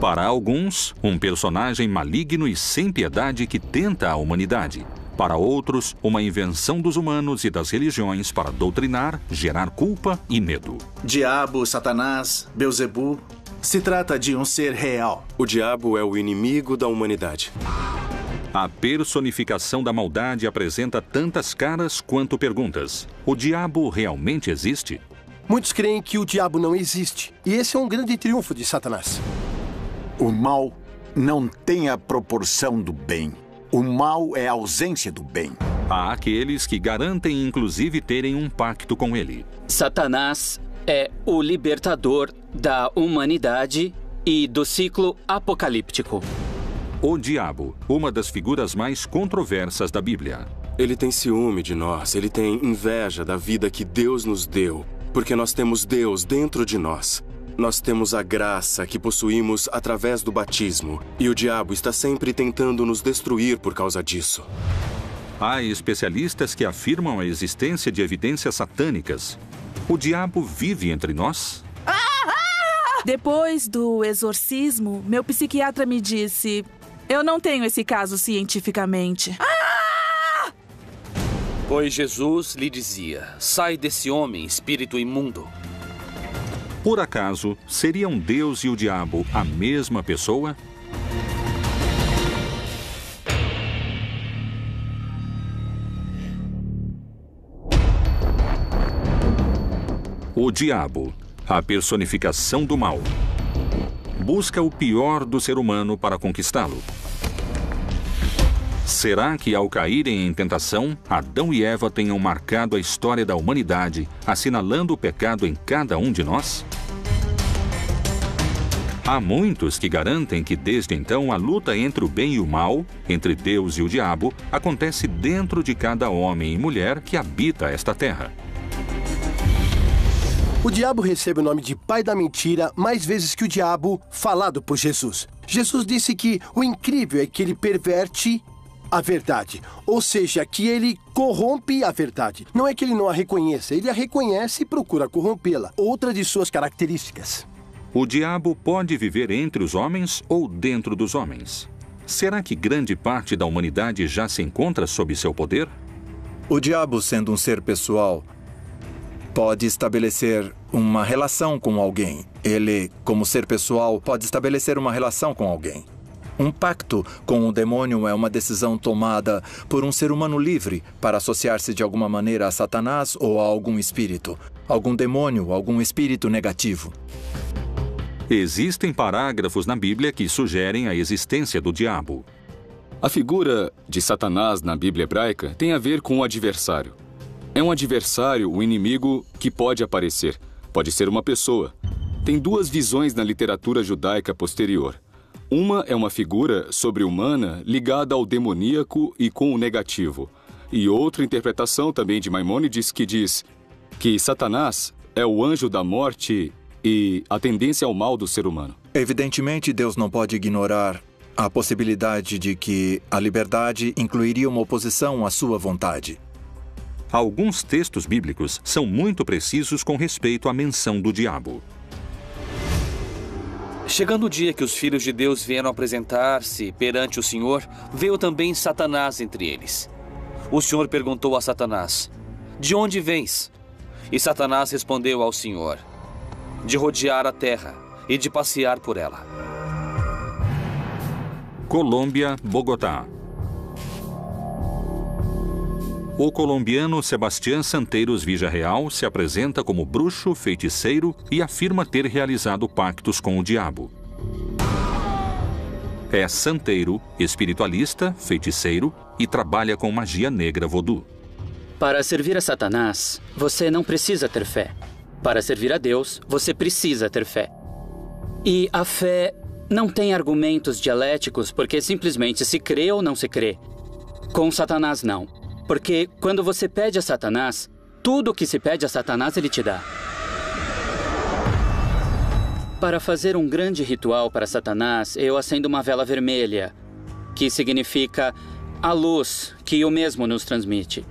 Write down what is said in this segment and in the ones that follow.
Para alguns, um personagem maligno e sem piedade que tenta a humanidade. Para outros, uma invenção dos humanos e das religiões para doutrinar, gerar culpa e medo. Diabo, Satanás, Beelzebu. Se trata de um ser real. O diabo é o inimigo da humanidade. A personificação da maldade apresenta tantas caras quanto perguntas. O diabo realmente existe? Muitos creem que o diabo não existe. E esse é um grande triunfo de Satanás. O mal não tem a proporção do bem. O mal é a ausência do bem. Há aqueles que garantem inclusive terem um pacto com ele. Satanás é o libertador da humanidade e do ciclo apocalíptico. O diabo, uma das figuras mais controversas da Bíblia. Ele tem ciúme de nós, ele tem inveja da vida que Deus nos deu, porque nós temos Deus dentro de nós. Nós temos a graça que possuímos através do batismo, e o diabo está sempre tentando nos destruir por causa disso. Há especialistas que afirmam a existência de evidências satânicas. O diabo vive entre nós? Depois do exorcismo, meu psiquiatra me disse: eu não tenho esse caso cientificamente. Pois Jesus lhe dizia: sai desse homem, espírito imundo. Por acaso, seriam Deus e o diabo a mesma pessoa? O diabo, a personificação do mal, busca o pior do ser humano para conquistá-lo. Será que, ao caírem em tentação, Adão e Eva tenham marcado a história da humanidade, assinalando o pecado em cada um de nós? Há muitos que garantem que, desde então, a luta entre o bem e o mal, entre Deus e o diabo, acontece dentro de cada homem e mulher que habita esta terra. O diabo recebe o nome de pai da mentira mais vezes que o diabo falado por Jesus. Jesus disse que o incrível é que ele perverte a verdade, ou seja, que ele corrompe a verdade. Não é que ele não a reconheça, ele a reconhece e procura corrompê-la. Outra de suas características. O diabo pode viver entre os homens ou dentro dos homens. Será que grande parte da humanidade já se encontra sob seu poder? O diabo, sendo um ser pessoal, pode estabelecer uma relação com alguém. Ele, como ser pessoal, pode estabelecer uma relação com alguém. Um pacto com o demônio é uma decisão tomada por um ser humano livre para associar-se de alguma maneira a Satanás ou a algum espírito, algum demônio, algum espírito negativo. Existem parágrafos na Bíblia que sugerem a existência do diabo. A figura de Satanás na Bíblia hebraica tem a ver com o adversário. É um adversário, um inimigo que pode aparecer. Pode ser uma pessoa. Tem duas visões na literatura judaica posterior. Uma é uma figura sobre-humana ligada ao demoníaco e com o negativo. E outra interpretação também de Maimônides que diz que Satanás é o anjo da morte e a tendência ao mal do ser humano. Evidentemente, Deus não pode ignorar a possibilidade de que a liberdade incluiria uma oposição à sua vontade. Alguns textos bíblicos são muito precisos com respeito à menção do diabo. Chegando o dia que os filhos de Deus vieram apresentar-se perante o Senhor, veio também Satanás entre eles. O Senhor perguntou a Satanás: de onde vens? E Satanás respondeu ao Senhor: de rodear a terra e de passear por ela. Colômbia, Bogotá. O colombiano Sebastián Santeiros Villarreal se apresenta como bruxo, feiticeiro e afirma ter realizado pactos com o diabo. É santeiro, espiritualista, feiticeiro e trabalha com magia negra vodú. Para servir a Satanás, você não precisa ter fé. Para servir a Deus, você precisa ter fé. E a fé não tem argumentos dialéticos porque simplesmente se crê ou não se crê. Com Satanás, não. Porque quando você pede a Satanás, tudo o que se pede a Satanás, ele te dá. Para fazer um grande ritual para Satanás, eu acendo uma vela vermelha, que significa a luz que o mesmo nos transmite.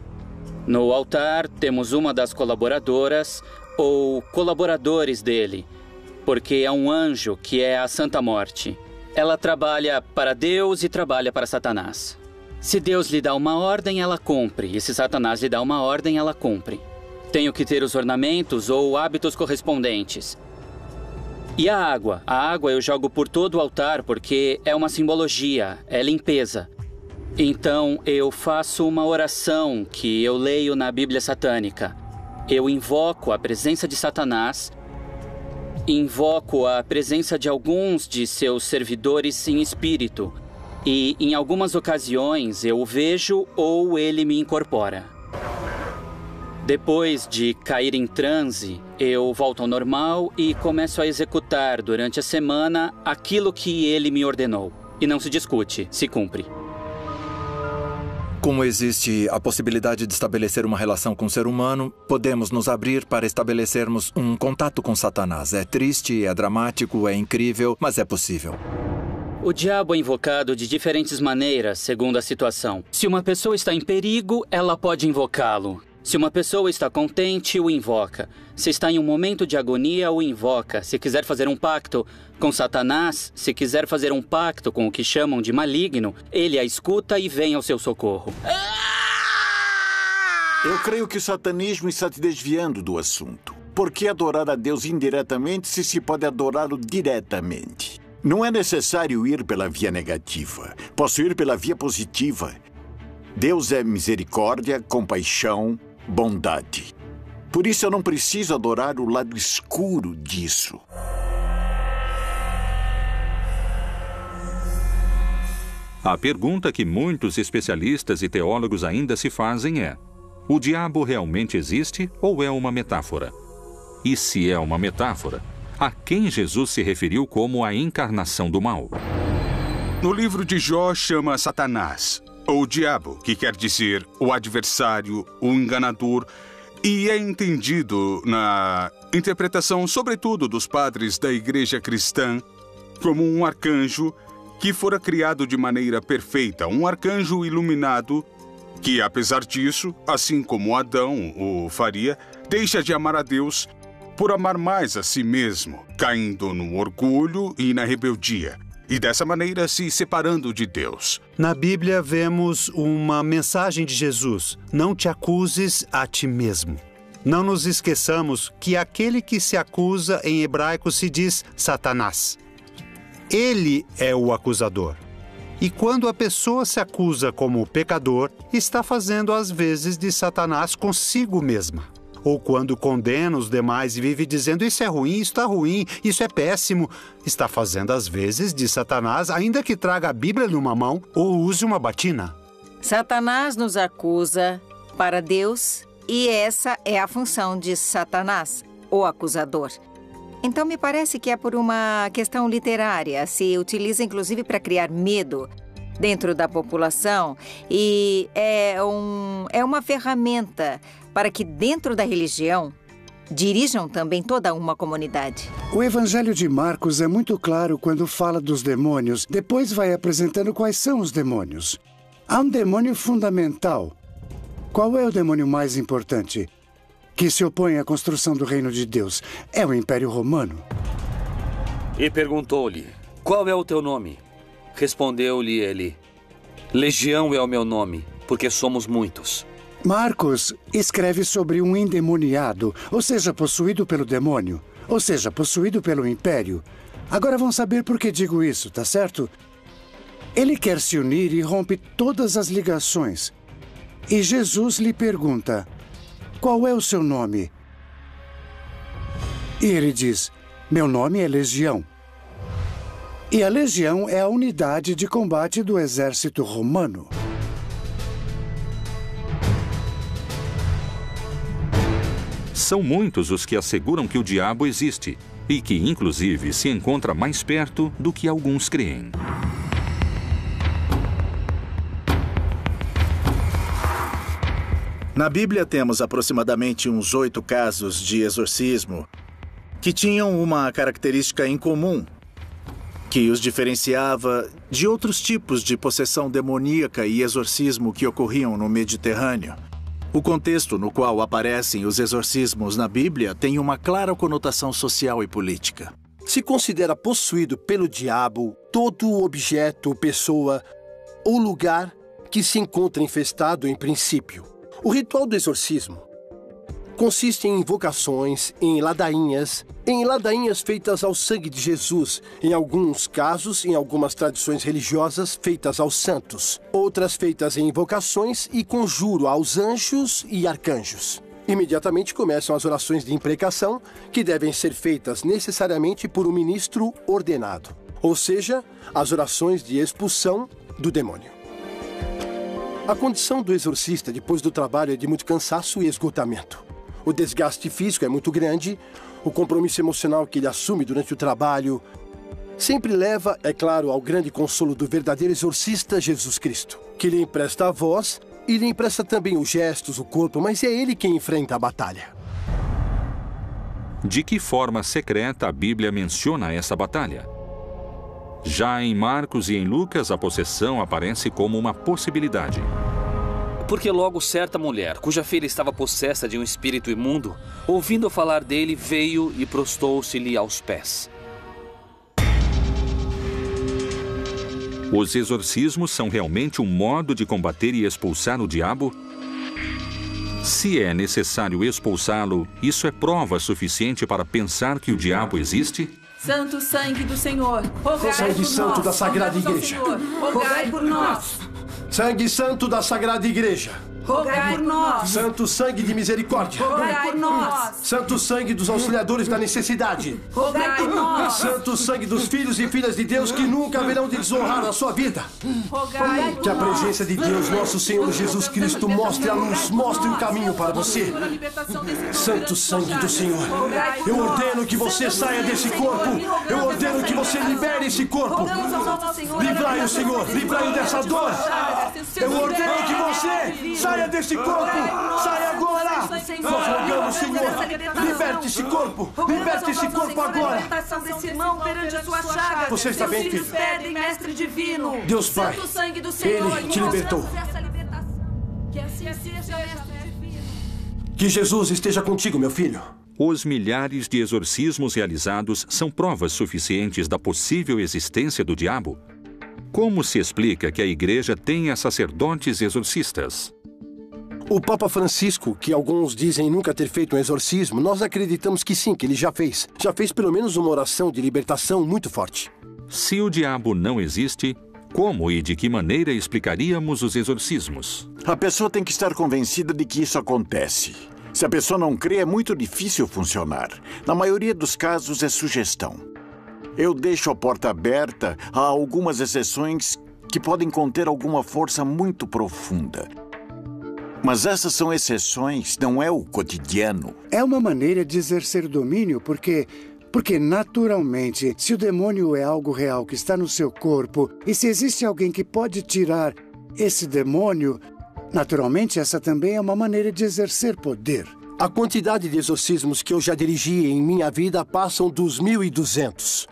No altar, temos uma das colaboradoras ou colaboradores dele, porque é um anjo que é a Santa Morte. ela trabalha para Deus e trabalha para Satanás. Se Deus lhe dá uma ordem, ela cumpre. E se Satanás lhe dá uma ordem, ela cumpre. Tenho que ter os ornamentos ou hábitos correspondentes. E a água? A água eu jogo por todo o altar porque é uma simbologia, é limpeza. Então eu faço uma oração que eu leio na Bíblia satânica. Eu invoco a presença de Satanás, invoco a presença de alguns de seus servidores em espírito. E em algumas ocasiões eu o vejo ou ele me incorpora. Depois de cair em transe, eu volto ao normal e começo a executar durante a semana aquilo que ele me ordenou. E não se discute, se cumpre. Como existe a possibilidade de estabelecer uma relação com o ser humano, podemos nos abrir para estabelecermos um contato com Satanás. É triste, é dramático, é incrível, mas é possível. O diabo é invocado de diferentes maneiras, segundo a situação. Se uma pessoa está em perigo, ela pode invocá-lo. Se uma pessoa está contente, o invoca. Se está em um momento de agonia, o invoca. Se quiser fazer um pacto com Satanás, se quiser fazer um pacto com o que chamam de maligno, ele a escuta e vem ao seu socorro. Eu creio que o satanismo está te desviando do assunto. Por que adorar a Deus indiretamente se pode adorá-lo diretamente? Não é necessário ir pela via negativa. Posso ir pela via positiva. Deus é misericórdia, compaixão, bondade. Por isso eu não preciso adorar o lado escuro disso. A pergunta que muitos especialistas e teólogos ainda se fazem é: o diabo realmente existe ou é uma metáfora? E se é uma metáfora, a quem Jesus se referiu como a encarnação do mal? No livro de Jó chama Satanás, ou diabo, que quer dizer o adversário, o enganador, e é entendido na interpretação, sobretudo dos padres da igreja cristã, como um arcanjo que fora criado de maneira perfeita, um arcanjo iluminado que, apesar disso, assim como Adão o faria, deixa de amar a Deus por amar mais a si mesmo, caindo no orgulho e na rebeldia. E dessa maneira se separando de Deus. Na Bíblia vemos uma mensagem de Jesus: não te acuses a ti mesmo. Não nos esqueçamos que aquele que se acusa em hebraico se diz Satanás. Ele é o acusador. E quando a pessoa se acusa como pecador, está fazendo às vezes de Satanás consigo mesma. Ou quando condena os demais e vive dizendo isso é ruim, isso está ruim, isso é péssimo, está fazendo às vezes de Satanás, ainda que traga a Bíblia numa mão ou use uma batina. Satanás nos acusa para Deus e essa é a função de Satanás, o acusador. Então me parece que é por uma questão literária, se utiliza inclusive para criar medo dentro da população e é uma ferramenta para que dentro da religião dirijam também toda uma comunidade. O Evangelho de Marcos é muito claro quando fala dos demônios, depois vai apresentando quais são os demônios. Há um demônio fundamental. Qual é o demônio mais importante que se opõe à construção do reino de Deus? É o Império Romano. E perguntou-lhe: qual é o teu nome? Respondeu-lhe ele: Legião é o meu nome, porque somos muitos. Marcos escreve sobre um endemoniado, ou seja, possuído pelo demônio, ou seja, possuído pelo império. Agora vão saber por que digo isso, tá certo? Ele quer se unir e rompe todas as ligações. E Jesus lhe pergunta: qual é o seu nome? E ele diz: meu nome é Legião. E a legião é a unidade de combate do exército romano. São muitos os que asseguram que o diabo existe e que, inclusive, se encontra mais perto do que alguns creem. Na Bíblia temos aproximadamente uns 8 casos de exorcismo que tinham uma característica em comum, que os diferenciava de outros tipos de possessão demoníaca e exorcismo que ocorriam no Mediterrâneo. O contexto no qual aparecem os exorcismos na Bíblia tem uma clara conotação social e política. se considera possuído pelo diabo todo objeto, pessoa ou lugar que se encontra infestado em princípio. O ritual do exorcismo consiste em invocações, em ladainhas feitas ao sangue de Jesus, em alguns casos, em algumas tradições religiosas, feitas aos santos, outras feitas em invocações e conjuro aos anjos e arcanjos. Imediatamente começam as orações de imprecação, que devem ser feitas necessariamente por um ministro ordenado, ou seja, as orações de expulsão do demônio. A condição do exorcista depois do trabalho é de muito cansaço e esgotamento. O desgaste físico é muito grande, o compromisso emocional que ele assume durante o trabalho sempre leva, é claro, ao grande consolo do verdadeiro exorcista Jesus Cristo, que lhe empresta a voz e lhe empresta também os gestos, o corpo, mas é ele quem enfrenta a batalha. De que forma secreta a Bíblia menciona essa batalha? Já em Marcos e em Lucas, a possessão aparece como uma possibilidade. Porque logo certa mulher, cuja filha estava possessa de um espírito imundo, ouvindo falar dele, veio e prostou-se-lhe aos pés. Os exorcismos são realmente um modo de combater e expulsar o diabo? Se é necessário expulsá-lo, isso é prova suficiente para pensar que o diabo existe? Santo sangue do Senhor, rogai Sangue por santo nós. da Sagrada Igreja. Rogai por nós. Sangue santo da Sagrada Igreja. Rogai por nós. Santo sangue de misericórdia. Rogai por nós. Santo sangue dos auxiliadores da necessidade. Rogai por nós. Santo sangue dos filhos e filhas de Deus que nunca haverão de desonrar a sua vida. Rogai por Que a presença de Deus, nosso Senhor Jesus Cristo, mostre a luz, mostre o caminho para você. Santo sangue do Senhor, eu ordeno que você saia desse corpo. Eu ordeno que você libere esse corpo. Livrai-o, Senhor, livrai-o dessa dor. Eu ordeno que você saia desse corpo. Saia agora. Nós rogamos, Senhor, liberte esse corpo. Liberte esse corpo agora. Você está bem, filho? Deus Pai, Ele te libertou. Que Jesus esteja contigo, meu filho. Os milhares de exorcismos realizados são provas suficientes da possível existência do diabo? Como se explica que a Igreja tenha sacerdotes exorcistas? O Papa Francisco, que alguns dizem nunca ter feito um exorcismo, nós acreditamos que sim, que ele já fez. Já fez pelo menos uma oração de libertação muito forte. Se o diabo não existe, como e de que maneira explicaríamos os exorcismos? A pessoa tem que estar convencida de que isso acontece. Se a pessoa não crê, é muito difícil funcionar. Na maioria dos casos, é sugestão. Eu deixo a porta aberta a algumas exceções que podem conter alguma força muito profunda. Mas essas são exceções, não é o cotidiano. É uma maneira de exercer domínio, porque naturalmente, se o demônio é algo real que está no seu corpo, e se existe alguém que pode tirar esse demônio, naturalmente essa também é uma maneira de exercer poder. A quantidade de exorcismos que eu já dirigi em minha vida passam dos 1.200.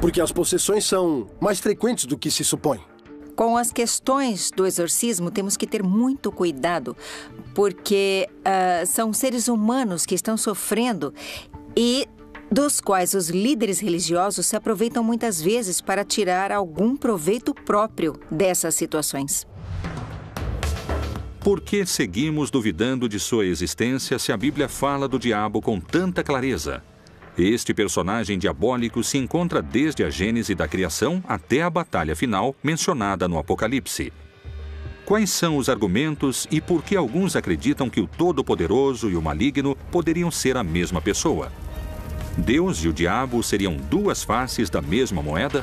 Porque as possessões são mais frequentes do que se supõe. Com as questões do exorcismo, temos que ter muito cuidado, porque são seres humanos que estão sofrendo e dos quais os líderes religiosos se aproveitam muitas vezes para tirar algum proveito próprio dessas situações. Por que seguimos duvidando de sua existência se a Bíblia fala do diabo com tanta clareza? Este personagem diabólico se encontra desde a gênese da criação até a batalha final mencionada no Apocalipse. Quais são os argumentos e por que alguns acreditam que o Todo-Poderoso e o Maligno poderiam ser a mesma pessoa? Deus e o diabo seriam duas faces da mesma moeda?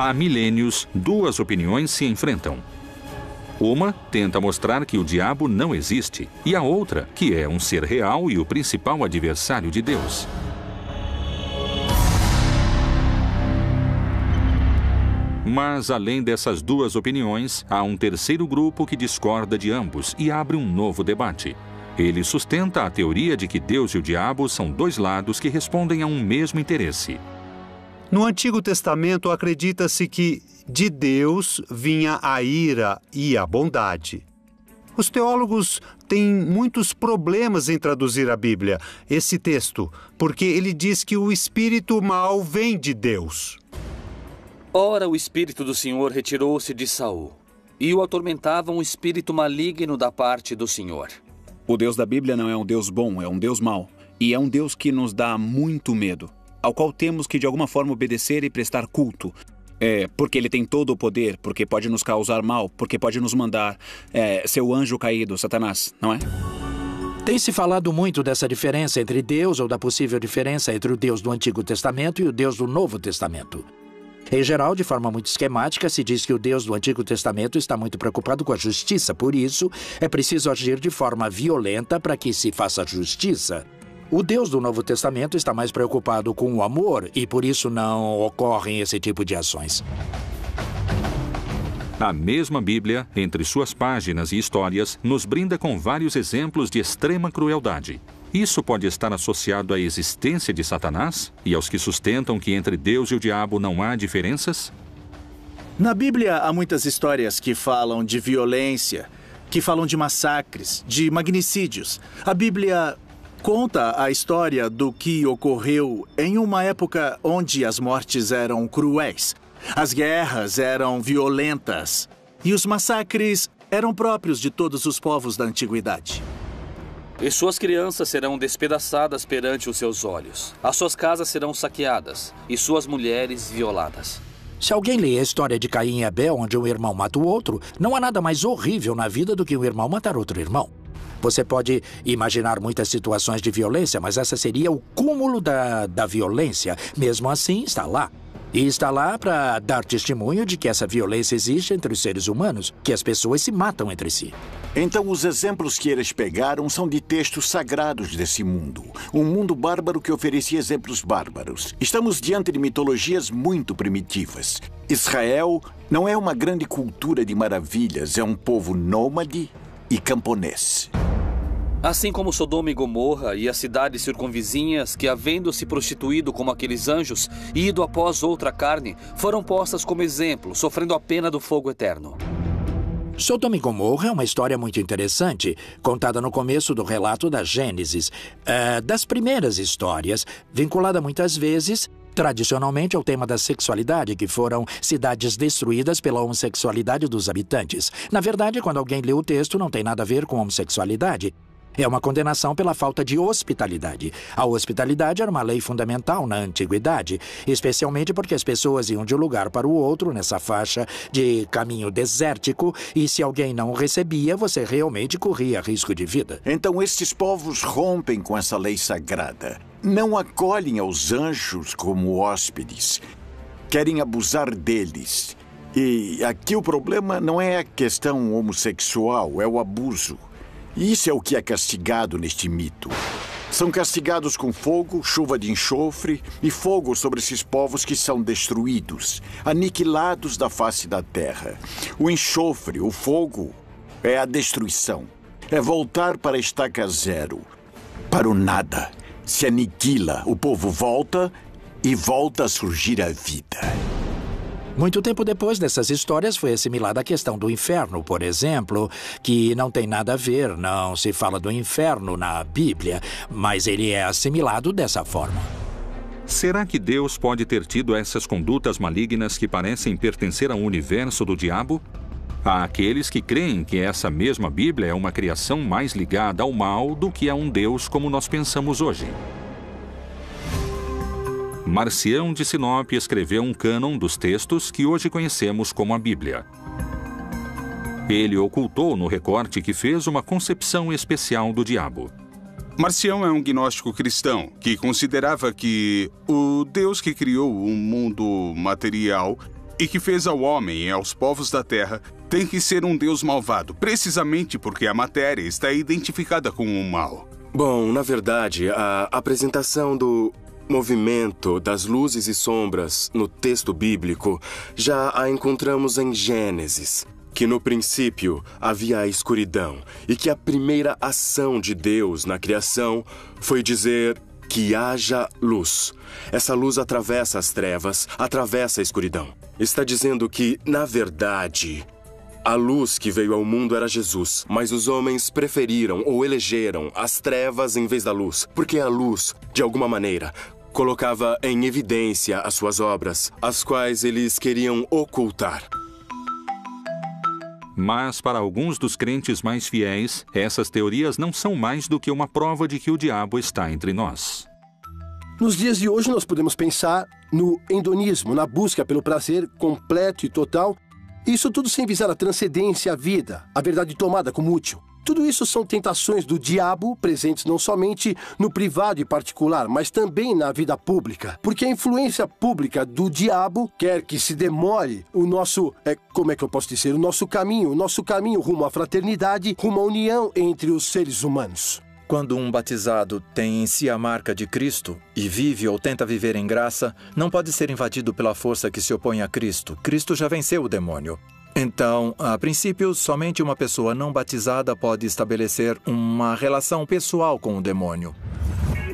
Há milênios, duas opiniões se enfrentam. Uma tenta mostrar que o diabo não existe, e a outra que é um ser real e o principal adversário de Deus. Mas, além dessas duas opiniões, há um terceiro grupo que discorda de ambos e abre um novo debate. Ele sustenta a teoria de que Deus e o diabo são dois lados que respondem a um mesmo interesse. No Antigo Testamento, acredita-se que de Deus vinha a ira e a bondade. Os teólogos têm muitos problemas em traduzir a Bíblia, esse texto, porque ele diz que o espírito mau vem de Deus. Ora, o espírito do Senhor retirou-se de Saul, e o atormentava um espírito maligno da parte do Senhor. O Deus da Bíblia não é um Deus bom, é um Deus mau. E é um Deus que nos dá muito medo, ao qual temos que de alguma forma obedecer e prestar culto. Porque ele tem todo o poder, porque pode nos causar mal, porque pode nos mandar seu anjo caído, Satanás, não é? Tem se falado muito dessa diferença entre Deus, ou da possível diferença entre o Deus do Antigo Testamento e o Deus do Novo Testamento. Em geral, de forma muito esquemática, se diz que o Deus do Antigo Testamento está muito preocupado com a justiça. Por isso, é preciso agir de forma violenta para que se faça justiça. O Deus do Novo Testamento está mais preocupado com o amor e por isso não ocorrem esse tipo de ações. A mesma Bíblia, entre suas páginas e histórias, nos brinda com vários exemplos de extrema crueldade. Isso pode estar associado à existência de Satanás e aos que sustentam que entre Deus e o diabo não há diferenças? Na Bíblia há muitas histórias que falam de violência, que falam de massacres, de magnicídios. A Bíblia conta a história do que ocorreu em uma época onde as mortes eram cruéis, as guerras eram violentas e os massacres eram próprios de todos os povos da antiguidade. E suas crianças serão despedaçadas perante os seus olhos. As suas casas serão saqueadas e suas mulheres violadas. Se alguém lê a história de Caim e Abel, onde um irmão mata o outro, não há nada mais horrível na vida do que um irmão matar outro irmão. Você pode imaginar muitas situações de violência, mas essa seria o cúmulo da violência. Mesmo assim, está lá. E está lá para dar testemunho de que essa violência existe entre os seres humanos, que as pessoas se matam entre si. Então, os exemplos que eles pegaram são de textos sagrados desse mundo. Um mundo bárbaro que oferecia exemplos bárbaros. Estamos diante de mitologias muito primitivas. Israel não é uma grande cultura de maravilhas, é um povo nômade e camponês. Assim como Sodoma e Gomorra e as cidades circunvizinhas que, havendo se prostituído como aqueles anjos e ido após outra carne, foram postas como exemplo, sofrendo a pena do fogo eterno. Sodoma e Gomorra é uma história muito interessante, contada no começo do relato da Gênesis, das primeiras histórias, vinculada muitas vezes, tradicionalmente, ao tema da sexualidade, que foram cidades destruídas pela homossexualidade dos habitantes. Na verdade, quando alguém lê o texto, não tem nada a ver com homossexualidade. É uma condenação pela falta de hospitalidade. A hospitalidade era uma lei fundamental na antiguidade, especialmente porque as pessoas iam de um lugar para o outro nessa faixa de caminho desértico e se alguém não o recebia, você realmente corria risco de vida. Então estes povos rompem com essa lei sagrada. Não acolhem aos anjos como hóspedes. Querem abusar deles. E aqui o problema não é a questão homossexual, é o abuso. Isso é o que é castigado neste mito. São castigados com fogo, chuva de enxofre e fogo sobre esses povos que são destruídos, aniquilados da face da terra. O enxofre, o fogo, é a destruição. É voltar para a estaca zero, para o nada. Se aniquila, o povo volta e volta a surgir a vida. Muito tempo depois dessas histórias foi assimilada a questão do inferno, por exemplo, que não tem nada a ver, não se fala do inferno na Bíblia, mas ele é assimilado dessa forma. Será que Deus pode ter tido essas condutas malignas que parecem pertencer ao universo do diabo? Há aqueles que creem que essa mesma Bíblia é uma criação mais ligada ao mal do que a um Deus como nós pensamos hoje. Marcião de Sinop escreveu um cânon dos textos que hoje conhecemos como a Bíblia. Ele ocultou no recorte que fez uma concepção especial do diabo. Marcião é um gnóstico cristão que considerava que o Deus que criou o mundo material e que fez ao homem e aos povos da terra tem que ser um Deus malvado, precisamente porque a matéria está identificada com o mal. Bom, na verdade, a apresentação do movimento das luzes e sombras no texto bíblico já a encontramos em Gênesis, que no princípio havia a escuridão e que a primeira ação de Deus na criação foi dizer que haja luz. Essa luz atravessa as trevas, atravessa a escuridão. Está dizendo que, na verdade, a luz que veio ao mundo era Jesus, mas os homens preferiram ou elegeram as trevas em vez da luz, porque a luz, de alguma maneira, colocava em evidência as suas obras, as quais eles queriam ocultar. Mas, para alguns dos crentes mais fiéis, essas teorias não são mais do que uma prova de que o diabo está entre nós. Nos dias de hoje, nós podemos pensar no hedonismo, na busca pelo prazer completo e total. Isso tudo sem visar a transcendência, a vida, a verdade tomada como útil. Tudo isso são tentações do diabo, presentes não somente no privado e particular, mas também na vida pública. Porque a influência pública do diabo quer que se demore o nosso, o nosso caminho rumo à fraternidade, rumo à união entre os seres humanos. Quando um batizado tem em si a marca de Cristo e vive ou tenta viver em graça, não pode ser invadido pela força que se opõe a Cristo. Cristo já venceu o demônio. Então, a princípio, somente uma pessoa não batizada pode estabelecer uma relação pessoal com o demônio.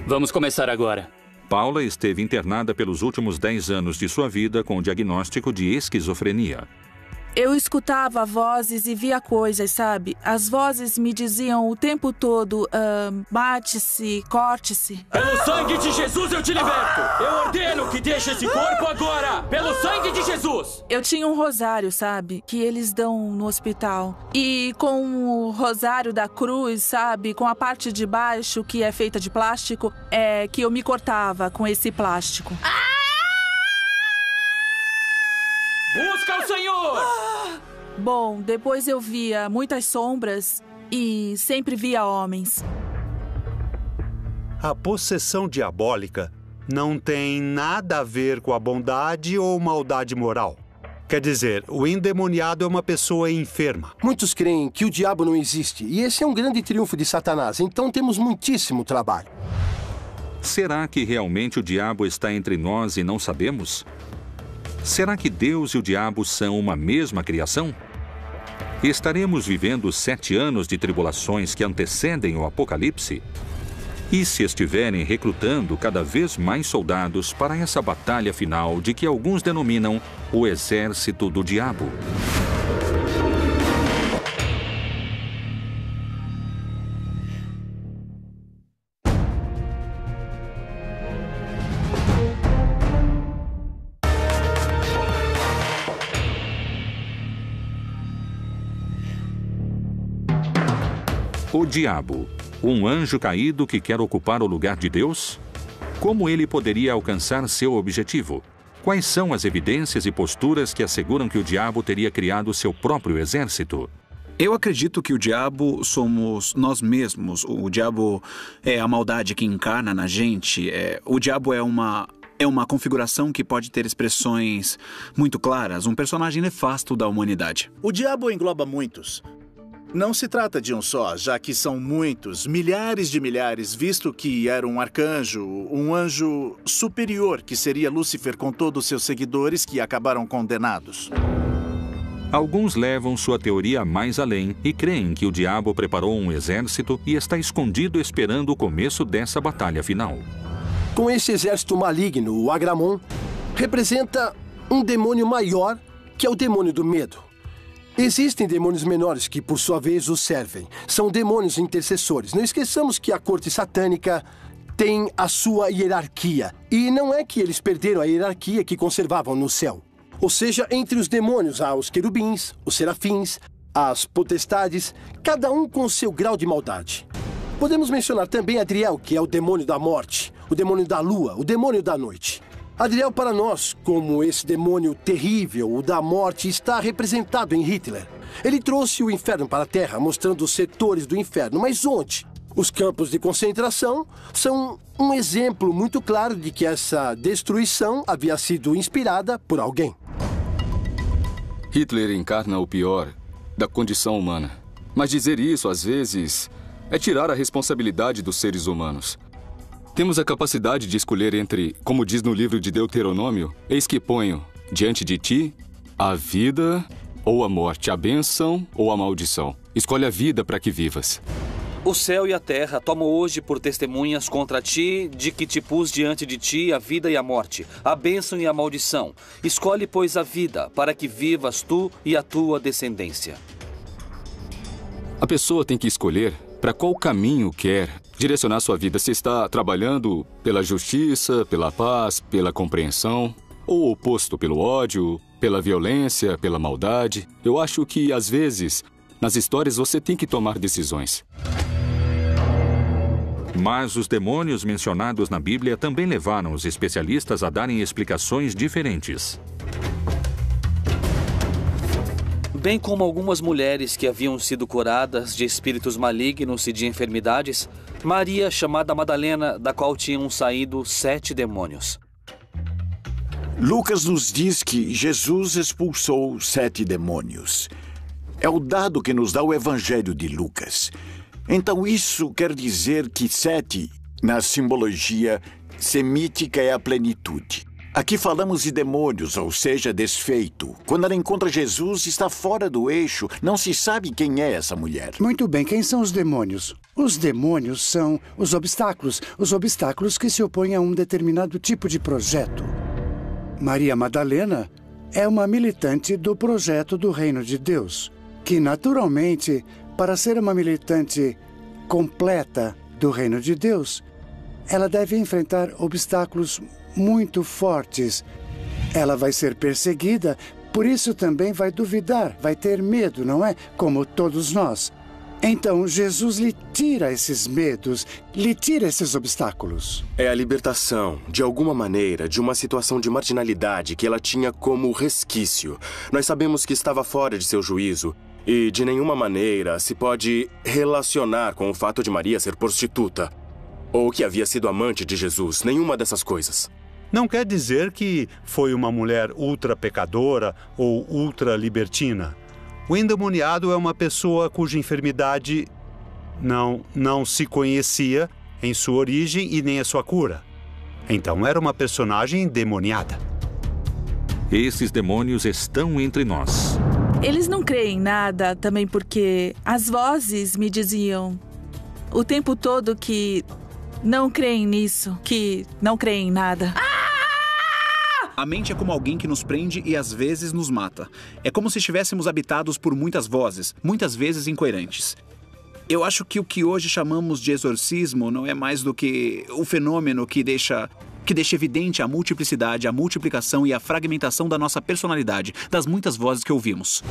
Vamos começar agora. Paula esteve internada pelos últimos 10 anos de sua vida com o diagnóstico de esquizofrenia. Eu escutava vozes e via coisas, sabe? As vozes me diziam o tempo todo, mate-se, corte-se. Pelo sangue de Jesus eu te liberto! Eu ordeno que deixe esse corpo agora! Pelo sangue de Jesus! Eu tinha um rosário, sabe? Que eles dão no hospital. E com o rosário da cruz, sabe? Com a parte de baixo, que é feita de plástico, é que eu me cortava com esse plástico. Busca o Senhor! Bom, depois eu via muitas sombras e sempre via homens. A possessão diabólica não tem nada a ver com a bondade ou maldade moral. Quer dizer, o endemoniado é uma pessoa enferma. Muitos creem que o diabo não existe, e esse é um grande triunfo de Satanás, então temos muitíssimo trabalho. Será que realmente o diabo está entre nós e não sabemos? Será que Deus e o diabo são uma mesma criação? Estaremos vivendo 7 anos de tribulações que antecedem o Apocalipse? E se estiverem recrutando cada vez mais soldados para essa batalha final de que alguns denominam o exército do diabo? O diabo, um anjo caído que quer ocupar o lugar de Deus? Como ele poderia alcançar seu objetivo? Quais são as evidências e posturas que asseguram que o diabo teria criado seu próprio exército? Eu acredito que o diabo somos nós mesmos. O diabo é a maldade que encarna na gente. O diabo é uma configuração que pode ter expressões muito claras, um personagem nefasto da humanidade. O diabo engloba muitos. Não se trata de um só, já que são muitos, milhares de milhares, visto que era um arcanjo, um anjo superior, que seria Lúcifer com todos os seus seguidores que acabaram condenados. Alguns levam sua teoria mais além e creem que o diabo preparou um exército e está escondido esperando o começo dessa batalha final. Com esse exército maligno, o Agramon representa um demônio maior, que é o demônio do medo. Existem demônios menores que, por sua vez, os servem. São demônios intercessores. Não esqueçamos que a corte satânica tem a sua hierarquia. E não é que eles perderam a hierarquia que conservavam no céu. Ou seja, entre os demônios há os querubins, os serafins, as potestades, cada um com seu grau de maldade. Podemos mencionar também Adriel, que é o demônio da morte, o demônio da lua, o demônio da noite. Adriel, para nós, como esse demônio terrível, o da morte, está representado em Hitler. Ele trouxe o inferno para a Terra, mostrando os setores do inferno. Mas onde? Os campos de concentração são um exemplo muito claro de que essa destruição havia sido inspirada por alguém. Hitler encarna o pior da condição humana. Mas dizer isso, às vezes, é tirar a responsabilidade dos seres humanos. Temos a capacidade de escolher entre, como diz no livro de Deuteronômio, eis que ponho diante de ti a vida ou a morte, a bênção ou a maldição. Escolhe a vida para que vivas. O céu e a terra tomam hoje por testemunhas contra ti, de que te pus diante de ti a vida e a morte, a bênção e a maldição. Escolhe, pois, a vida, para que vivas tu e a tua descendência. A pessoa tem que escolher para qual caminho quer direcionar sua vida. Se está trabalhando pela justiça, pela paz, pela compreensão, ou o oposto, pelo ódio, pela violência, pela maldade. Eu acho que, às vezes, nas histórias você tem que tomar decisões. Mas os demônios mencionados na Bíblia também levaram os especialistas a darem explicações diferentes. Bem como algumas mulheres que haviam sido curadas de espíritos malignos e de enfermidades, Maria, chamada Madalena, da qual tinham saído 7 demônios. Lucas nos diz que Jesus expulsou 7 demônios. É o dado que nos dá o Evangelho de Lucas. Então isso quer dizer que 7, na simbologia semítica, é a plenitude. Aqui falamos de demônios, ou seja, desfeito. Quando ela encontra Jesus, está fora do eixo. Não se sabe quem é essa mulher. Muito bem, quem são os demônios? Os demônios são os obstáculos que se opõem a um determinado tipo de projeto. Maria Madalena é uma militante do projeto do Reino de Deus, que naturalmente, para ser uma militante completa do Reino de Deus, ela deve enfrentar obstáculos muito fortes. Ela vai ser perseguida, por isso também vai duvidar, vai ter medo, não é? Como todos nós. Então, Jesus lhe tira esses medos, lhe tira esses obstáculos. É a libertação, de alguma maneira, de uma situação de marginalidade que ela tinha como resquício. Nós sabemos que estava fora de seu juízo e, de nenhuma maneira, se pode relacionar com o fato de Maria ser prostituta ou que havia sido amante de Jesus. Nenhuma dessas coisas. Não quer dizer que foi uma mulher ultra pecadora ou ultra libertina. O endemoniado é uma pessoa cuja enfermidade não se conhecia em sua origem e nem a sua cura. Então era uma personagem endemoniada. Esses demônios estão entre nós. Eles não creem em nada também porque as vozes me diziam o tempo todo que não creem nisso, que não creem em nada. A mente é como alguém que nos prende e às vezes nos mata. É como se estivéssemos habitados por muitas vozes, muitas vezes incoerentes. Eu acho que o que hoje chamamos de exorcismo não é mais do que o fenômeno que deixa evidente a multiplicidade, a multiplicação e a fragmentação da nossa personalidade, das muitas vozes que ouvimos.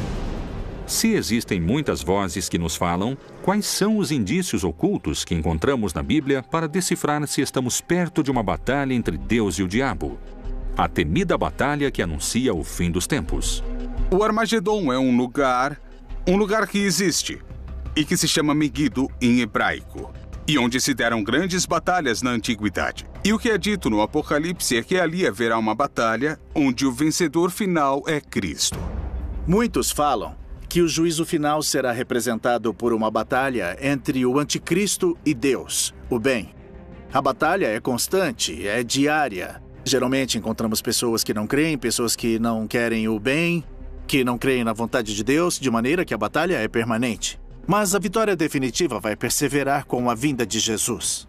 Se existem muitas vozes que nos falam, quais são os indícios ocultos que encontramos na Bíblia para decifrar se estamos perto de uma batalha entre Deus e o diabo? A temida batalha que anuncia o fim dos tempos. O Armagedon é um lugar que existe e que se chama Megido em hebraico, e onde se deram grandes batalhas na antiguidade. E o que é dito no Apocalipse é que ali haverá uma batalha onde o vencedor final é Cristo. Muitos falam que o juízo final será representado por uma batalha entre o anticristo e Deus, o bem. A batalha é constante, é diária. Geralmente encontramos pessoas que não creem, pessoas que não querem o bem, que não creem na vontade de Deus, de maneira que a batalha é permanente. Mas a vitória definitiva vai perseverar com a vinda de Jesus.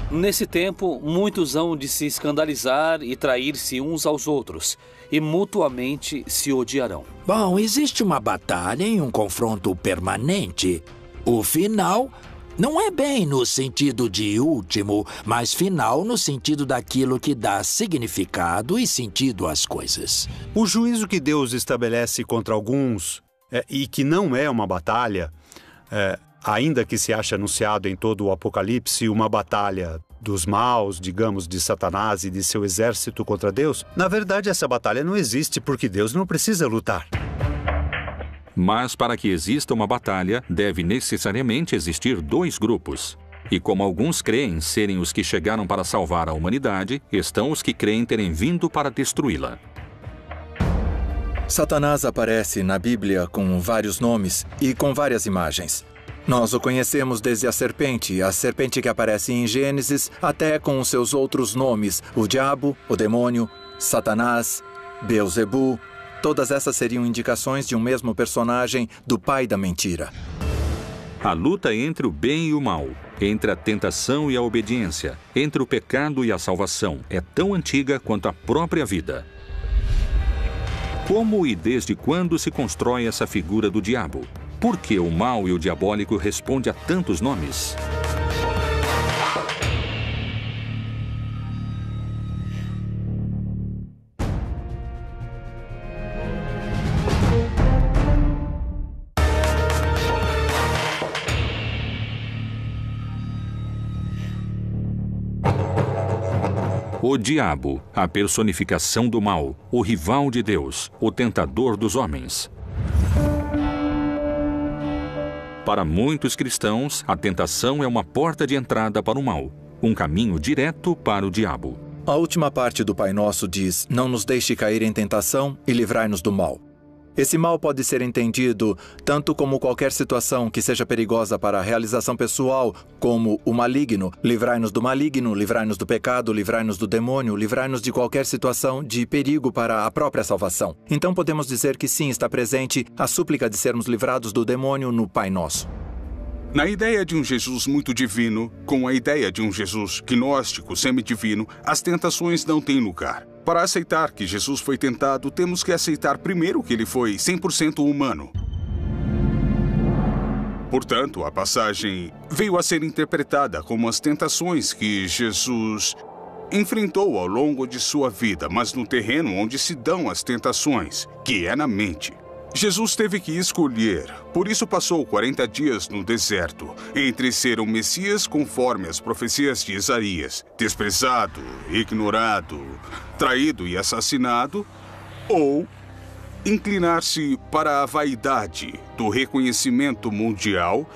Nesse tempo, muitos hão de se escandalizar e trair-se uns aos outros, e mutuamente se odiarão. Bom, existe uma batalha e um confronto permanente. O final não é bem no sentido de último, mas final no sentido daquilo que dá significado e sentido às coisas. O juízo que Deus estabelece contra alguns, e que não é uma batalha, ainda que se ache anunciado em todo o Apocalipse uma batalha dos maus, digamos, de Satanás e de seu exército contra Deus, na verdade essa batalha não existe porque Deus não precisa lutar. Mas para que exista uma batalha, deve necessariamente existir 2 grupos. E como alguns creem serem os que chegaram para salvar a humanidade, estão os que creem terem vindo para destruí-la. Satanás aparece na Bíblia com vários nomes e com várias imagens. Nós o conhecemos desde a serpente que aparece em Gênesis, até com os seus outros nomes, o diabo, o demônio, Satanás, Beelzebu. Todas essas seriam indicações de um mesmo personagem, do pai da mentira. A luta entre o bem e o mal, entre a tentação e a obediência, entre o pecado e a salvação, é tão antiga quanto a própria vida. Como e desde quando se constrói essa figura do diabo? Por que o mal e o diabólico respondem a tantos nomes? O diabo, a personificação do mal, o rival de Deus, o tentador dos homens. Para muitos cristãos, a tentação é uma porta de entrada para o mal, um caminho direto para o diabo. A última parte do Pai Nosso diz: não nos deixe cair em tentação e livrai-nos do mal. Esse mal pode ser entendido tanto como qualquer situação que seja perigosa para a realização pessoal, como o maligno. Livrai-nos do maligno, livrai-nos do pecado, livrai-nos do demônio, livrai-nos de qualquer situação de perigo para a própria salvação. Então podemos dizer que sim, está presente a súplica de sermos livrados do demônio no Pai Nosso. Na ideia de um Jesus muito divino, com a ideia de um Jesus gnóstico semidivino, as tentações não têm lugar. Para aceitar que Jesus foi tentado, temos que aceitar primeiro que ele foi 100% humano. Portanto, a passagem veio a ser interpretada como as tentações que Jesus enfrentou ao longo de sua vida, mas no terreno onde se dão as tentações, que é na mente. Jesus teve que escolher, por isso passou 40 dias no deserto, entre ser um Messias conforme as profecias de Isaías, desprezado, ignorado, traído e assassinado, ou inclinar-se para a vaidade do reconhecimento mundial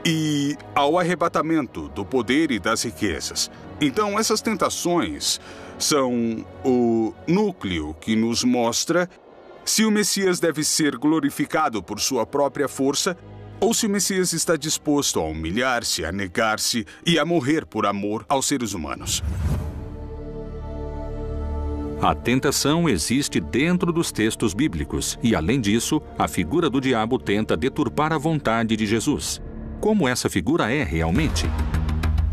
e ao arrebatamento do poder e das riquezas. Então, essas tentações são o núcleo que nos mostra se o Messias deve ser glorificado por sua própria força ou se o Messias está disposto a humilhar-se, a negar-se e a morrer por amor aos seres humanos. A tentação existe dentro dos textos bíblicos e, além disso, a figura do diabo tenta deturpar a vontade de Jesus. Como essa figura é realmente?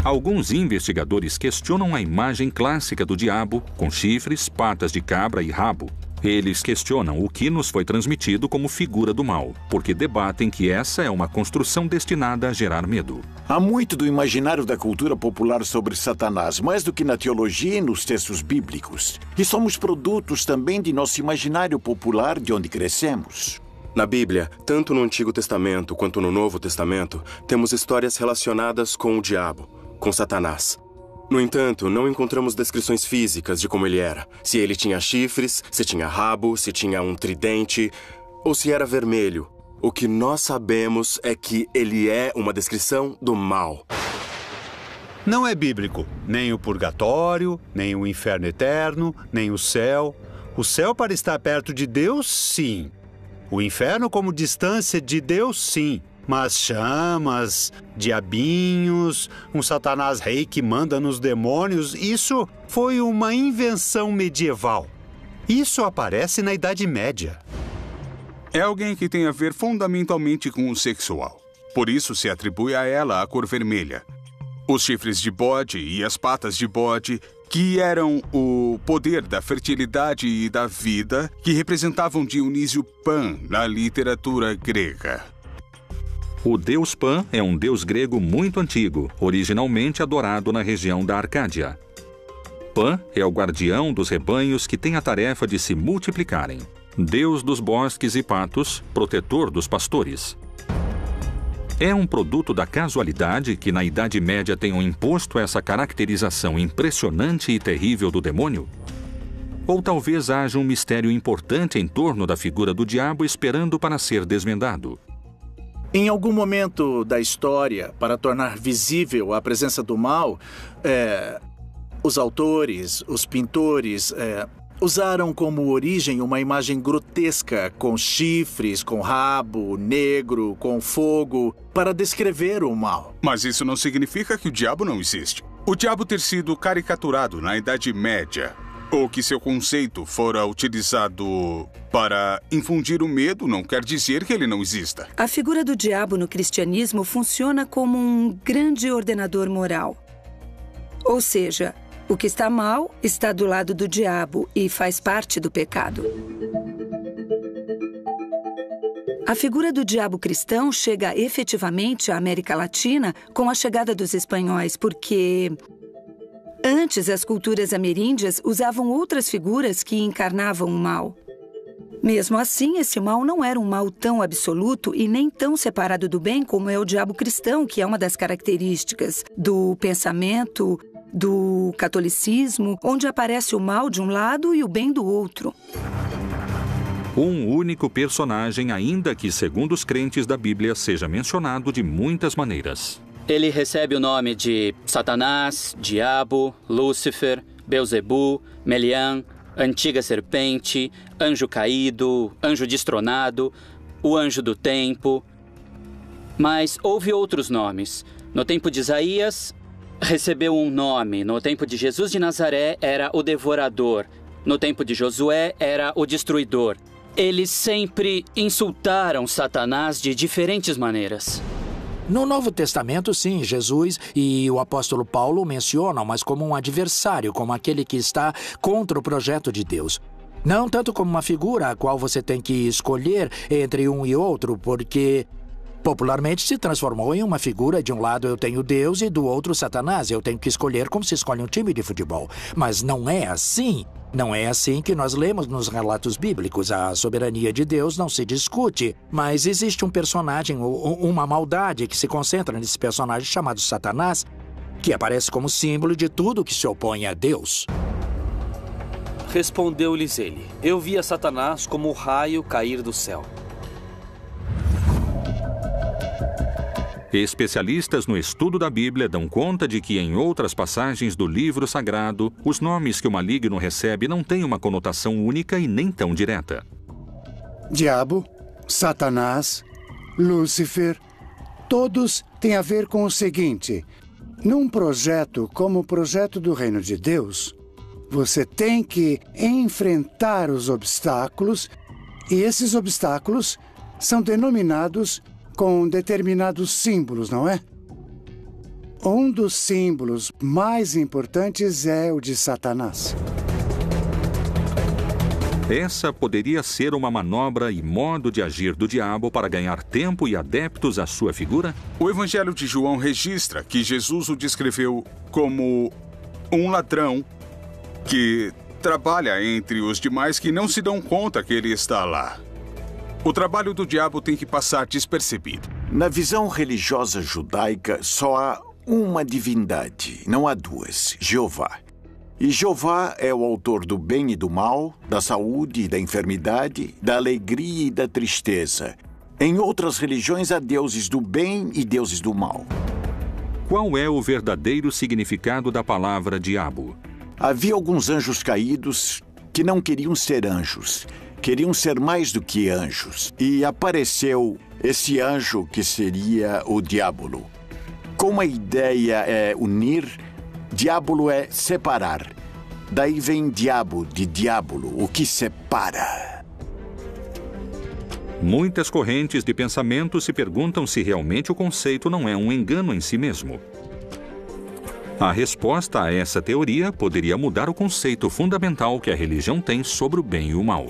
Alguns investigadores questionam a imagem clássica do diabo, com chifres, patas de cabra e rabo. Eles questionam o que nos foi transmitido como figura do mal, porque debatem que essa é uma construção destinada a gerar medo. Há muito do imaginário da cultura popular sobre Satanás, mais do que na teologia e nos textos bíblicos. E somos produtos também de nosso imaginário popular de onde crescemos. Na Bíblia, tanto no Antigo Testamento quanto no Novo Testamento, temos histórias relacionadas com o diabo, com Satanás. No entanto, não encontramos descrições físicas de como ele era. Se ele tinha chifres, se tinha rabo, se tinha um tridente, ou se era vermelho. O que nós sabemos é que ele é uma descrição do mal. Não é bíblico. Nem o purgatório, nem o inferno eterno, nem o céu. O céu para estar perto de Deus, sim. O inferno como distância de Deus, sim. Mas chamas, diabinhos, um Satanás rei que manda nos demônios, isso foi uma invenção medieval. Isso aparece na Idade Média. É alguém que tem a ver fundamentalmente com o sexual. Por isso se atribui a ela a cor vermelha. Os chifres de bode e as patas de bode, que eram o poder da fertilidade e da vida, que representavam Dionísio Pan na literatura grega. O deus Pan é um deus grego muito antigo, originalmente adorado na região da Arcádia. Pan é o guardião dos rebanhos que tem a tarefa de se multiplicarem. Deus dos bosques e patos, protetor dos pastores. É um produto da casualidade que na Idade Média tenham imposto essa caracterização impressionante e terrível do demônio? Ou talvez haja um mistério importante em torno da figura do diabo esperando para ser desvendado? Em algum momento da história, para tornar visível a presença do mal, os autores, os pintores, usaram como origem uma imagem grotesca, com chifres, com rabo, negro, com fogo, para descrever o mal. Mas isso não significa que o diabo não existe. O diabo ter sido caricaturado na Idade Média, ou que seu conceito fora utilizado para infundir o medo, não quer dizer que ele não exista. A figura do diabo no cristianismo funciona como um grande ordenador moral. Ou seja, o que está mal está do lado do diabo e faz parte do pecado. A figura do diabo cristão chega efetivamente à América Latina com a chegada dos espanhóis, porque antes as culturas ameríndias usavam outras figuras que encarnavam o mal. Mesmo assim, esse mal não era um mal tão absoluto e nem tão separado do bem como é o diabo cristão, que é uma das características do pensamento do catolicismo, onde aparece o mal de um lado e o bem do outro. Um único personagem, ainda que, segundo os crentes da Bíblia, seja mencionado de muitas maneiras. Ele recebe o nome de Satanás, Diabo, Lúcifer, Belzebu, Melian, Antiga Serpente, Anjo Caído, Anjo Destronado, o Anjo do Tempo. Mas houve outros nomes. No tempo de Isaías, recebeu um nome. No tempo de Jesus de Nazaré, era o Devorador. No tempo de Josué, era o Destruidor. Eles sempre insultaram Satanás de diferentes maneiras. No Novo Testamento, sim, Jesus e o apóstolo Paulo o mencionam, mas como um adversário, como aquele que está contra o projeto de Deus. Não tanto como uma figura a qual você tem que escolher entre um e outro, porque popularmente se transformou em uma figura. De um lado eu tenho Deus e do outro Satanás. Eu tenho que escolher como se escolhe um time de futebol. Mas não é assim. Não é assim que nós lemos nos relatos bíblicos. A soberania de Deus não se discute, mas existe um personagem, uma maldade que se concentra nesse personagem chamado Satanás, que aparece como símbolo de tudo que se opõe a Deus. Respondeu-lhes ele: eu via Satanás como o raio cair do céu. Especialistas no estudo da Bíblia dão conta de que, em outras passagens do livro sagrado, os nomes que o maligno recebe não têm uma conotação única e nem tão direta. Diabo, Satanás, Lúcifer, todos têm a ver com o seguinte: num projeto como o projeto do Reino de Deus, você tem que enfrentar os obstáculos, e esses obstáculos são denominados com determinados símbolos, não é? Um dos símbolos mais importantes é o de Satanás. Essa poderia ser uma manobra e modo de agir do diabo para ganhar tempo e adeptos à sua figura? O Evangelho de João registra que Jesus o descreveu como um ladrão que trabalha entre os demais que não se dão conta que ele está lá. O trabalho do diabo tem que passar despercebido. Na visão religiosa judaica, só há uma divindade, não há duas: Jeová. E Jeová é o autor do bem e do mal, da saúde e da enfermidade, da alegria e da tristeza. Em outras religiões há deuses do bem e deuses do mal. Qual é o verdadeiro significado da palavra diabo? Havia alguns anjos caídos que não queriam ser anjos. Queriam ser mais do que anjos. E apareceu esse anjo que seria o diabo. Como a ideia é unir, diabo é separar. Daí vem diabo, de diabolo, o que separa. Muitas correntes de pensamento se perguntam se realmente o conceito não é um engano em si mesmo. A resposta a essa teoria poderia mudar o conceito fundamental que a religião tem sobre o bem e o mal.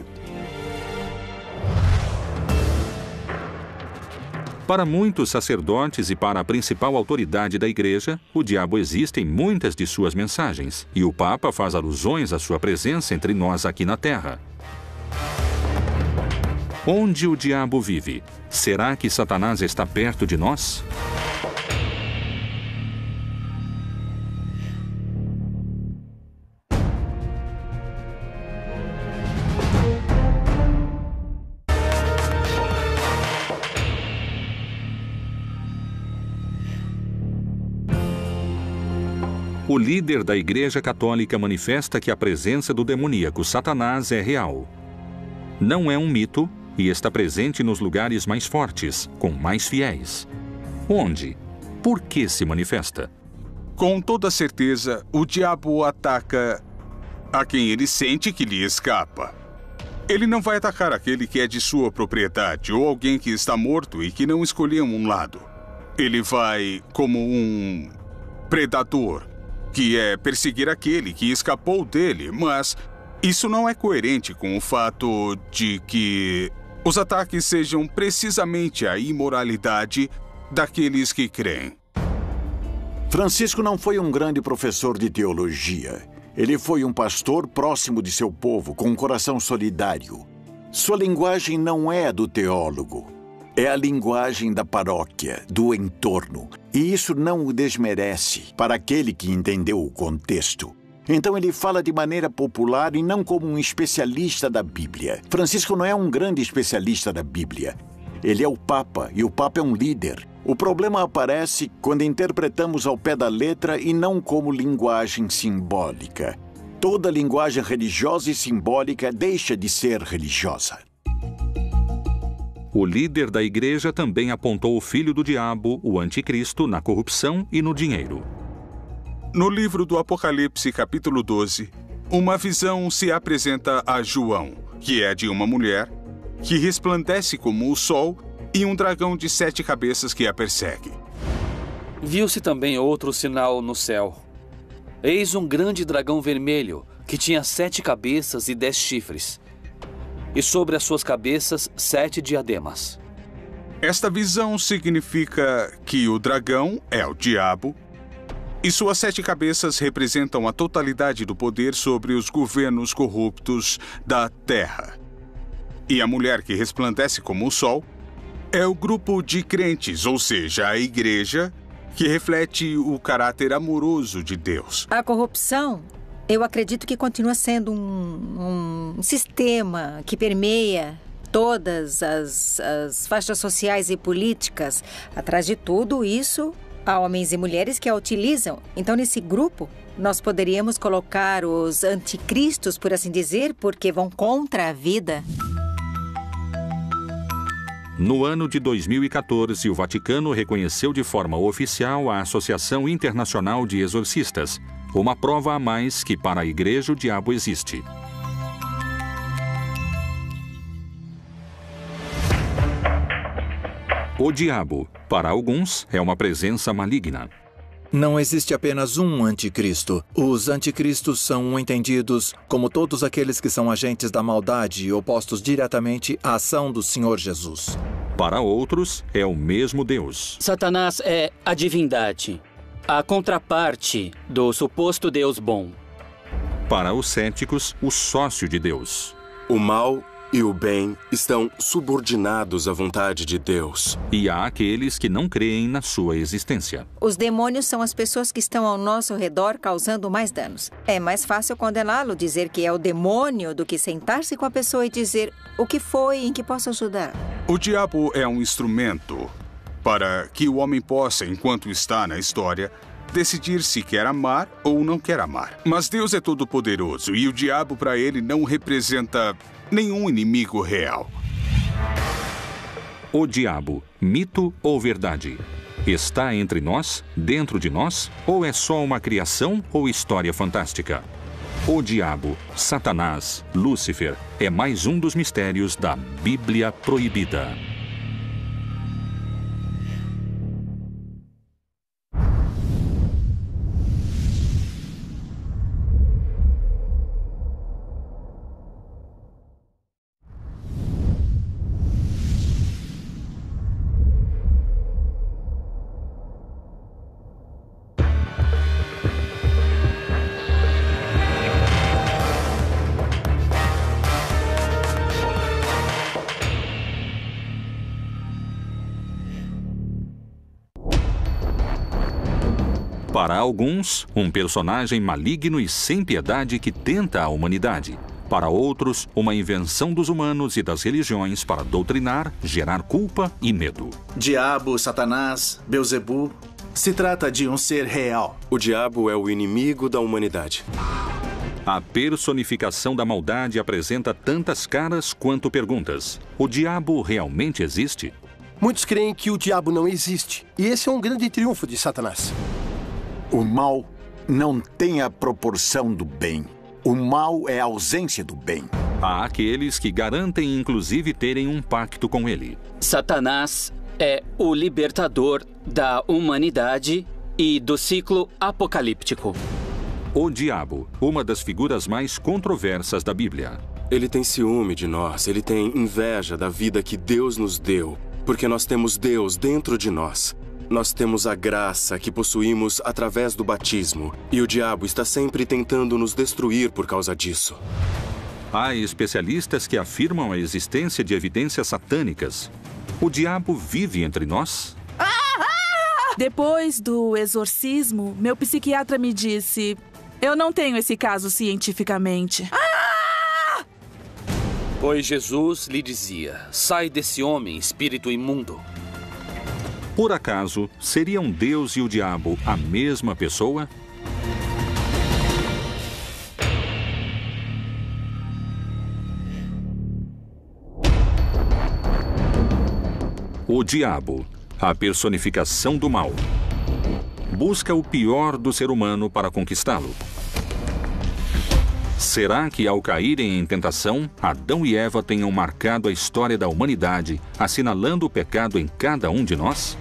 Para muitos sacerdotes e para a principal autoridade da Igreja, o diabo existe em muitas de suas mensagens, e o Papa faz alusões à sua presença entre nós aqui na Terra. Onde o diabo vive? Será que Satanás está perto de nós? O líder da Igreja Católica manifesta que a presença do demoníaco Satanás é real. Não é um mito e está presente nos lugares mais fortes, com mais fiéis. Onde? Por que se manifesta? Com toda certeza, o diabo ataca a quem ele sente que lhe escapa. Ele não vai atacar aquele que é de sua propriedade ou alguém que está morto e que não escolheu um lado. Ele vai como um predador, que é perseguir aquele que escapou dele, mas isso não é coerente com o fato de que os ataques sejam precisamente a imoralidade daqueles que creem. Francisco não foi um grande professor de teologia. Ele foi um pastor próximo de seu povo, com um coração solidário. Sua linguagem não é a do teólogo. É a linguagem da paróquia, do entorno. E isso não o desmerece para aquele que entendeu o contexto. Então ele fala de maneira popular e não como um especialista da Bíblia. Francisco não é um grande especialista da Bíblia. Ele é o Papa, e o Papa é um líder. O problema aparece quando interpretamos ao pé da letra e não como linguagem simbólica. Toda linguagem religiosa e simbólica deixa de ser religiosa. O líder da igreja também apontou o filho do diabo, o anticristo, na corrupção e no dinheiro. No livro do Apocalipse, capítulo 12, uma visão se apresenta a João, que é de uma mulher que resplandece como o sol e um dragão de 7 cabeças que a persegue. Viu-se também outro sinal no céu. Eis um grande dragão vermelho, que tinha 7 cabeças e 10 chifres, e sobre as suas cabeças 7 diademas. Esta visão significa que o dragão é o diabo, e suas 7 cabeças representam a totalidade do poder sobre os governos corruptos da terra. E a mulher que resplandece como o sol é o grupo de crentes, ou seja, a igreja, que reflete o caráter amoroso de Deus. A corrupção, eu acredito que continua sendo um sistema que permeia todas as faixas sociais e políticas. Atrás de tudo isso, há homens e mulheres que a utilizam. Então, nesse grupo, nós poderíamos colocar os anticristos, por assim dizer, porque vão contra a vida. No ano de 2014, o Vaticano reconheceu de forma oficial a Associação Internacional de Exorcistas, uma prova a mais que para a Igreja o diabo existe. O diabo, para alguns, é uma presença maligna. Não existe apenas um anticristo. Os anticristos são entendidos como todos aqueles que são agentes da maldade e opostos diretamente à ação do Senhor Jesus. Para outros, é o mesmo Deus. Satanás é a divindade, a contraparte do suposto Deus bom. Para os céticos, o sócio de Deus. O mal e o bem estão subordinados à vontade de Deus. E há aqueles que não creem na sua existência. Os demônios são as pessoas que estão ao nosso redor causando mais danos. É mais fácil condená-lo, dizer que é o demônio, do que sentar-se com a pessoa e dizer o que foi, em que posso ajudar. O diabo é um instrumento para que o homem possa, enquanto está na história, decidir se quer amar ou não quer amar. Mas Deus é todo-poderoso e o diabo, para ele, não representa nenhum inimigo real. O diabo, mito ou verdade? Está entre nós, dentro de nós, ou é só uma criação ou história fantástica? O diabo, Satanás, Lúcifer, é mais um dos mistérios da Bíblia proibida. Para alguns, um personagem maligno e sem piedade que tenta a humanidade. Para outros, uma invenção dos humanos e das religiões para doutrinar, gerar culpa e medo. Diabo, Satanás, Beelzebu Se trata de um ser real. O diabo é o inimigo da humanidade. A personificação da maldade apresenta tantas caras quanto perguntas. O diabo realmente existe? Muitos creem que o diabo não existe. E esse é um grande triunfo de Satanás. O mal não tem a proporção do bem. O mal é a ausência do bem. Há aqueles que garantem, inclusive, terem um pacto com ele. Satanás é o libertador da humanidade e do ciclo apocalíptico. O diabo, uma das figuras mais controversas da Bíblia. Ele tem ciúme de nós, ele tem inveja da vida que Deus nos deu, porque nós temos Deus dentro de nós. Nós temos a graça que possuímos através do batismo, e o diabo está sempre tentando nos destruir por causa disso. Há especialistas que afirmam a existência de evidências satânicas. O diabo vive entre nós? Depois do exorcismo, meu psiquiatra me disse: eu não tenho esse caso cientificamente. Pois Jesus lhe dizia: sai desse homem, espírito imundo. Por acaso, seriam Deus e o diabo a mesma pessoa? O diabo, a personificação do mal, busca o pior do ser humano para conquistá-lo. Será que, ao caírem em tentação, Adão e Eva tenham marcado a história da humanidade, assinalando o pecado em cada um de nós?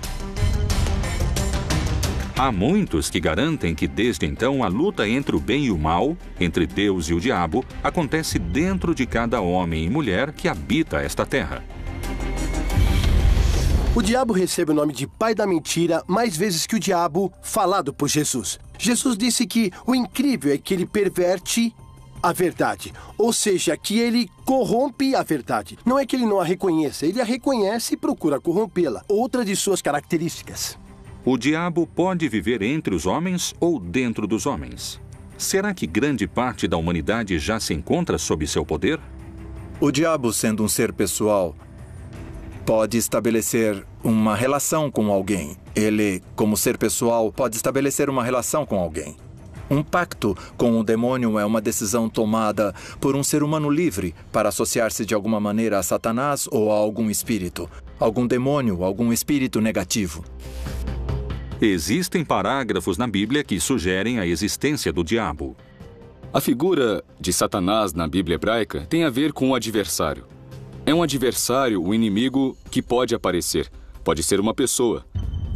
Há muitos que garantem que, desde então, a luta entre o bem e o mal, entre Deus e o diabo, acontece dentro de cada homem e mulher que habita esta terra. O diabo recebe o nome de pai da mentira mais vezes que o diabo falado por Jesus. Jesus disse que o incrível é que ele perverte a verdade, ou seja, que ele corrompe a verdade. Não é que ele não a reconheça, ele a reconhece e procura corrompê-la. Outra de suas características. O diabo pode viver entre os homens ou dentro dos homens. Será que grande parte da humanidade já se encontra sob seu poder? O diabo, sendo um ser pessoal, pode estabelecer uma relação com alguém. Ele, como ser pessoal, pode estabelecer uma relação com alguém. Um pacto com o demônio é uma decisão tomada por um ser humano livre para associar-se de alguma maneira a Satanás ou a algum espírito, algum demônio, algum espírito negativo. Existem parágrafos na Bíblia que sugerem a existência do diabo. A figura de Satanás na Bíblia hebraica tem a ver com o adversário. É um adversário, o inimigo, que pode aparecer. Pode ser uma pessoa.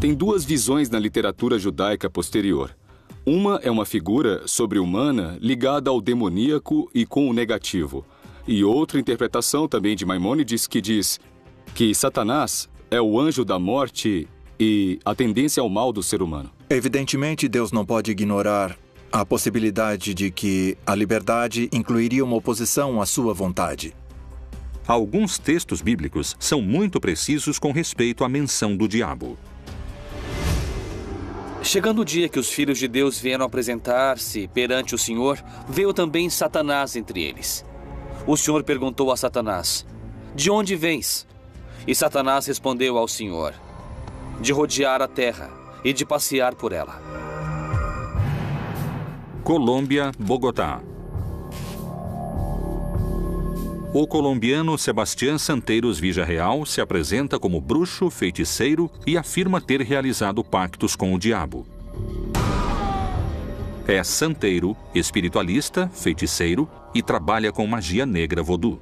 Tem duas visões na literatura judaica posterior. Uma é uma figura sobre-humana ligada ao demoníaco e com o negativo. E outra interpretação também de Maimônides que diz que Satanás é o anjo da morte e a tendência ao mal do ser humano. Evidentemente, Deus não pode ignorar a possibilidade de que a liberdade incluiria uma oposição à sua vontade. Alguns textos bíblicos são muito precisos com respeito à menção do diabo. Chegando o dia que os filhos de Deus vieram apresentar-se perante o Senhor, veio também Satanás entre eles. O Senhor perguntou a Satanás: de onde vens? E Satanás respondeu ao Senhor: de rodear a terra e de passear por ela. Colômbia, Bogotá. O colombiano Sebastián Santeiros Villarreal se apresenta como bruxo, feiticeiro e afirma ter realizado pactos com o diabo. É santeiro, espiritualista, feiticeiro e trabalha com magia negra voodoo.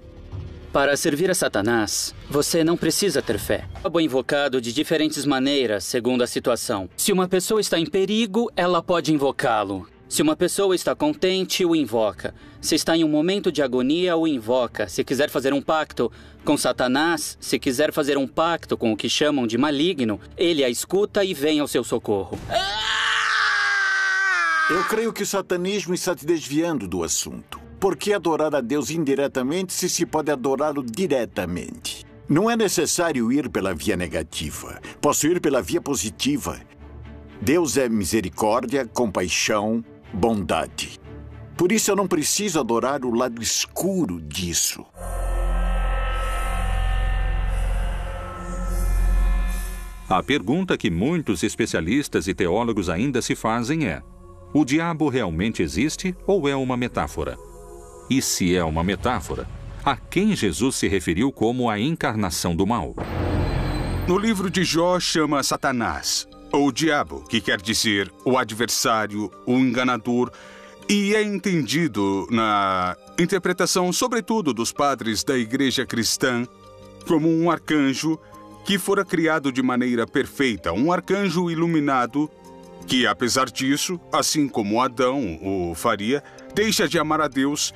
Para servir a Satanás, você não precisa ter fé. É invocado de diferentes maneiras, segundo a situação. Se uma pessoa está em perigo, ela pode invocá-lo. Se uma pessoa está contente, o invoca. Se está em um momento de agonia, o invoca. Se quiser fazer um pacto com Satanás, se quiser fazer um pacto com o que chamam de maligno, ele a escuta e vem ao seu socorro. Eu creio que o satanismo está se desviando do assunto. Por que adorar a Deus indiretamente se pode adorá-lo diretamente? Não é necessário ir pela via negativa. Posso ir pela via positiva. Deus é misericórdia, compaixão, bondade. Por isso eu não preciso adorar o lado escuro disso. A pergunta que muitos especialistas e teólogos ainda se fazem é: o diabo realmente existe ou é uma metáfora? E se é uma metáfora, a quem Jesus se referiu como a encarnação do mal? No livro de Jó chama Satanás, ou diabo, que quer dizer o adversário, o enganador, e é entendido na interpretação, sobretudo dos padres da igreja cristã, como um arcanjo que fora criado de maneira perfeita, um arcanjo iluminado que, apesar disso, assim como Adão o faria, deixa de amar a Deus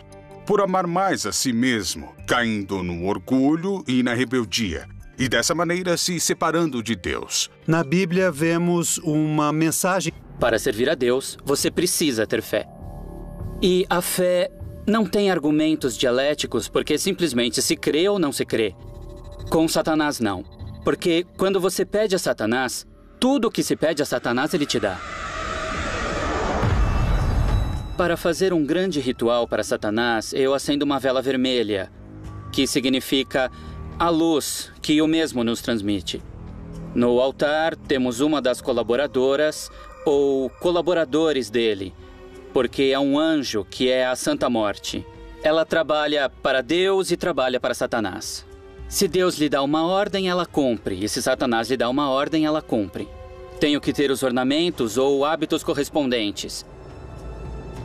por amar mais a si mesmo, caindo no orgulho e na rebeldia, e dessa maneira se separando de Deus. Na Bíblia vemos uma mensagem. Para servir a Deus, você precisa ter fé. E a fé não tem argumentos dialéticos porque simplesmente se crê ou não se crê. Com Satanás, não. Porque quando você pede a Satanás, tudo o que se pede a Satanás, ele te dá. Para fazer um grande ritual para Satanás, eu acendo uma vela vermelha, que significa a luz que o mesmo nos transmite. No altar, temos uma das colaboradoras ou colaboradores dele, porque é um anjo que é a Santa Morte. Ela trabalha para Deus e trabalha para Satanás. Se Deus lhe dá uma ordem, ela cumpre. E se Satanás lhe dá uma ordem, ela cumpre. Tenho que ter os ornamentos ou hábitos correspondentes.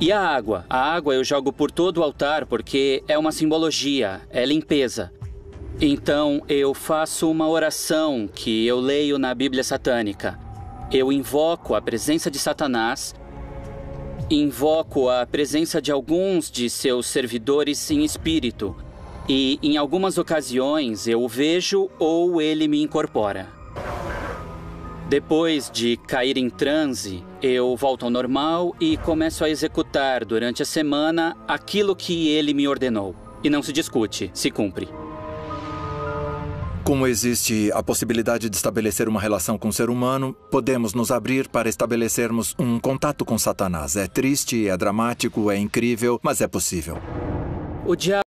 E a água? A água eu jogo por todo o altar porque é uma simbologia, é limpeza. Então eu faço uma oração que eu leio na Bíblia satânica. Eu invoco a presença de Satanás, invoco a presença de alguns de seus servidores em espírito. E em algumas ocasiões eu o vejo ou ele me incorpora. Depois de cair em transe, eu volto ao normal e começo a executar durante a semana aquilo que ele me ordenou. E não se discute, se cumpre. Como existe a possibilidade de estabelecer uma relação com o ser humano, podemos nos abrir para estabelecermos um contato com Satanás. É triste, é dramático, é incrível, mas é possível. O diabo